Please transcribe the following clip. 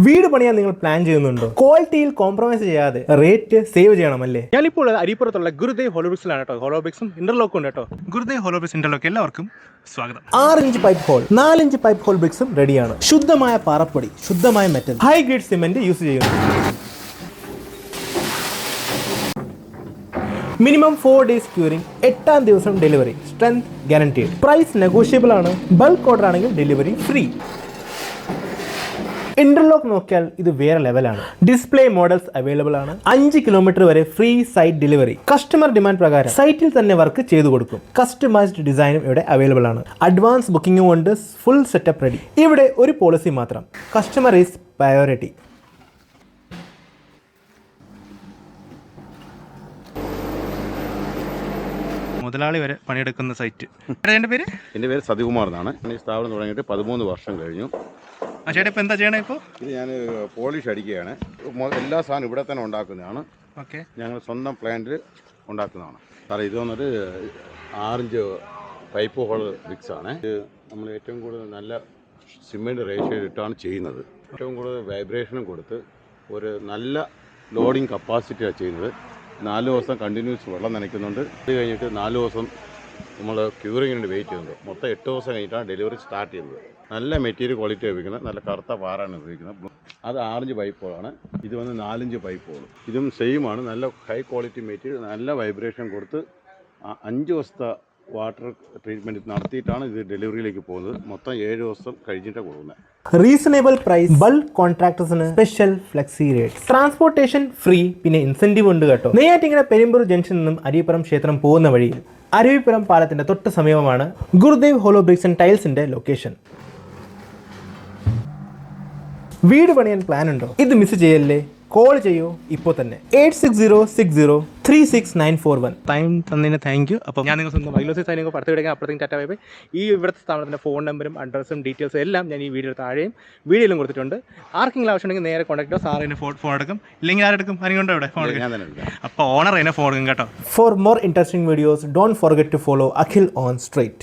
വീട് പണിയാൻ നിങ്ങൾ പ്ലാൻ ചെയ്യുന്നുണ്ടോ? ക്വാളിറ്റിയിൽ കോംപ്രമൈസ് ചെയ്യാതെ റേറ്റ് സേവ് ചെയ്യണമല്ലേ? ഞാനിപ്പോൾ അരിപ്പുറത്തുള്ള ഗുരുദേവ് ഹോളോബ്രിക്സിലാണ് കേട്ടോ. ഹോളോബ്രിക്സും ഇന്റർലോക്കും ഉണ്ട് കേട്ടോ. ഗുരുദേവ് ഹോളോബ്രിക്സ് ഇന്റർലോക്ക് എല്ലാവർക്കും സ്വാഗതം. 6 inch pipe hole, 4 inch pipe hole ബ്രിക്സും റെഡിയാണ്. ശുദ്ധമായ പാറപ്പൊടി, ശുദ്ധമായ metal, high grade cement use ചെയ്യുന്നു. മിനിമം 4 days ക്യൂറിംഗ്, 8ാം ദിവസം delivery. Strength guaranteed. Price negotiable ആണ്. ബൾക്ക് ഓർഡർ ആണെങ്കിൽ ഡെലിവറി ഫ്രീ. ഇന്റർലോക്ക് നോക്കിയാൽ ഇത് വേറെ ലെവലാണ്. ഡിസ്പ്ലേ മോഡൽസ് അവൈലബിൾ ആണ്. 5 കിലോമീറ്റർ വരെ free site delivery. Customer demand പ്രകാരം സൈറ്റിൽ തന്നെ വർക്ക് ചെയ്തു കൊടുക്കും. കസ്റ്റമൈസ്ഡ് ഡിസൈനും ഇവിടെ അവൈലബിൾ ആണ്. അഡ്വാൻസ് ബുക്കിംഗും കൊണ്ട് ഫുൾ സെറ്റപ്പ് റെഡി. ഇവിടെ ഒരു പോളിസി മാത്രം, കസ്റ്റമർ ഈസ് പ്രയോറിറ്റി. മുതലാളി വരെ പണിയെടുക്കുന്ന സൈറ്റ്. എൻ്റെ പേര് സതികുമാർ എന്നാണ്. ഈ സ്ഥാപനം തുടങ്ങിയിട്ട് 13 വർഷം കഴിഞ്ഞു. ആ ചേട്ടാ ഇപ്പോൾ എന്താ ചെയ്യണേ? ഇപ്പോൾ ഇത് ഞാൻ പോളിഷ് അടിക്കുകയാണ്. എല്ലാ സാധനവും ഇവിടെ തന്നെ ഉണ്ടാക്കുന്നതാണ്. ഓക്കെ, ഞങ്ങൾ സ്വന്തം പ്ലാന്റിൽ ഉണ്ടാക്കുന്നതാണ്. സാറേ ഇത് വന്നിട്ട് 6 ഇഞ്ച് പൈപ്പ് ഹോൾ ബ്രിക്സാണ്. ഇത് നമ്മൾ ഏറ്റവും കൂടുതൽ നല്ല സിമെൻറ്റ് റേഷ്യോ ഇട്ടാണ് ചെയ്യുന്നത്. ഏറ്റവും കൂടുതൽ വൈബ്രേഷനും കൊടുത്ത് ഒരു നല്ല ലോഡിങ് കപ്പാസിറ്റിയാണ് ചെയ്യുന്നത്. 4 ദിവസം കണ്ടിന്യൂസ് വെള്ളം നനയ്ക്കുന്നുണ്ട്. ഇത് കഴിഞ്ഞിട്ട് 4 ദിവസം നമ്മൾ ക്യൂറിങ്ങിന് വെയിറ്റ് ചെയ്യുന്നുണ്ട്. മൊത്തം 8 ദിവസം കഴിഞ്ഞിട്ടാണ് ഡെലിവറി സ്റ്റാർട്ട് ചെയ്യുന്നത്. നല്ല മെറ്റീരിയൽ ക്വാളിറ്റി ഉപയോഗിക്കുന്നത്, നല്ല കറുത്ത പാറാണ് ഉപയോഗിക്കുന്നത്. അത് 6 ഇഞ്ച് പൈപ്പ് ഹോളാണ്. ഇത് വന്ന് 4 ഇഞ്ച് പൈപ്പ് ഹോൾ. ഇതും സെയിം ആണ്. നല്ല ഹൈ ക്വാളിറ്റി മെറ്റീരിയൽ, നല്ല വൈബ്രേഷൻ കൊടുത്ത് 5 ദിവസത്തെ വാട്ടർ ട്രീറ്റ്മെൻറ്റ് നടത്തിയിട്ടാണ് ഇത് ഡെലിവറിയിലേക്ക് പോകുന്നത്. മൊത്തം 7 ദിവസം കഴിഞ്ഞിട്ടാണ് കൊടുക്കുന്നത്. റീസണബിൾ പ്രൈസ്, ബൾക്ക് കോൺട്രാക്ടേഴ്സിന് special flexi rate, transportation free, പിന്നെ ഇൻസെന്റീവ് ഉണ്ട് കേട്ടോ. നെയ്യാറ്റിങ്കര പെരുമ്പൂർ ജംഗ്ഷനിൽ നിന്നും അരിപ്പുറം ക്ഷേത്രം പോകുന്ന വഴിയിൽ അരുവിപ്പുറം പാലത്തിന്റെ തൊട്ട് സമീപമാണ് ഗുരുദേവ് ഹോളോ ബ്രിക്സ് ആൻഡ് ടൈൽസിന്റെ ലൊക്കേഷൻ. വീട് പണിയാൻ പ്ലാൻ ഉണ്ടോ? ഇത് മിസ് ചെയ്യല്ലേ. കോൾ ചെയ്യൂ ഇപ്പോൾ തന്നെ 8606036941. ടൈം തന്നതിന് താങ്ക് യു. അപ്പോൾ ഞാൻ നിങ്ങൾ സ്വന്തം വൈലോസി സൈനിക പടുത്ത് കിടക്കാൻ അപ്പോഴത്തേക്കും ടാറ്റ ബൈ ബൈ. ഈ ഇവിടുത്തെ സ്ഥാപനത്തിൻ്റെ ഫോൺ നമ്പറും അഡ്രസ്സും ഡീറ്റെയിൽസും എല്ലാം ഞാൻ ഈ വീഡിയോ താഴെയും വീഡിയോയിലും കൊടുത്തിട്ടുണ്ട്. ആർക്കെങ്കിലും ആവശ്യമുണ്ടെങ്കിൽ നേരെ കോൺടാക്ട് ചെയ്യുക. സാർ എന്നെ ഫോൺ എടുക്കും, ഇല്ലെങ്കിൽ ആരെടുക്കും? ആരെങ്കിലും ഇവിടെ ഫോൺ എടുക്കും. അപ്പോൾ ഓണർ എന്നെ ഫോൺ എടുക്കും കേട്ടോ. For more interesting videos, don't forget to follow Akhil on Straight.